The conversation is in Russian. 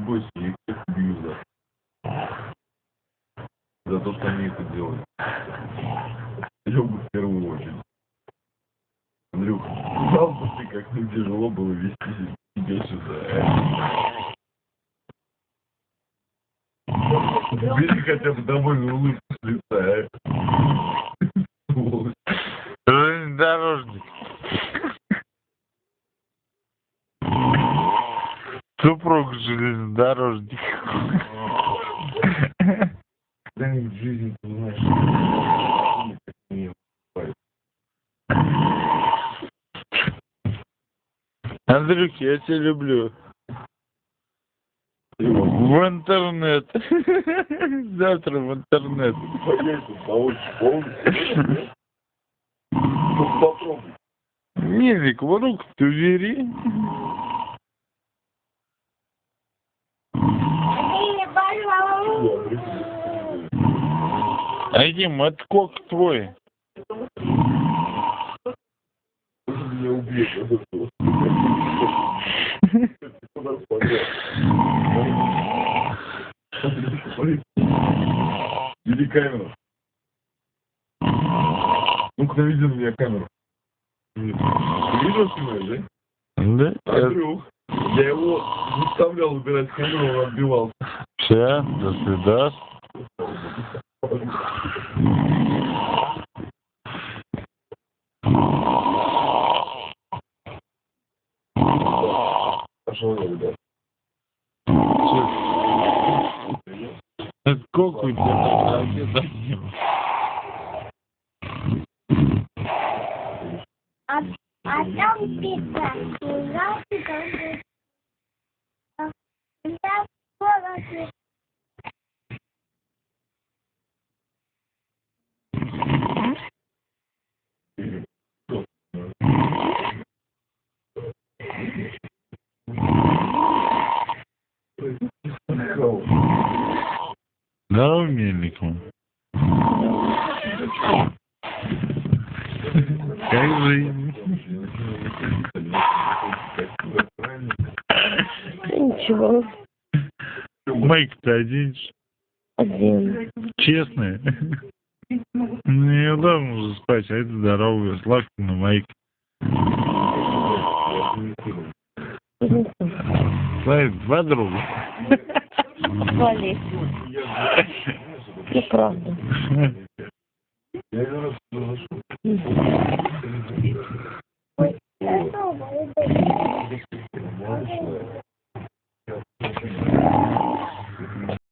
бойся, я их всех убью за то, что они это делают. Я бы в первую очередь. Андрюх, знал бы ты, как мне тяжело было вести тебя сюда. Убери хотя бы довольно улыбку с лица, Железнодорожник. Супруг железнодорожник. Когда-нибудь в жизни, понимаешь, Андрюх, я тебя люблю. В интернет. Завтра в интернет. Ну, попробуй. Мельник, в руку Твери. Один отскок твой. Меня убьет. Бери камеру. Ну-ка, наведи на меня камеру. Ты видел, снимаешь, да? Да? Андрюх, я его заставлял убирать камеру, он отбивался. Все, до свидания. Пошел я, ребят. Сколько у тебя там А там пицца. Я скоро здорово, Мельник. Как жизнь? Ничего. Майк-то один. Один. Честный. Неудобно уже спать, а это здоровый. Славка на Майк. Славик, два друга. Вали. Неправда. Я один раз туда зашел. Ой,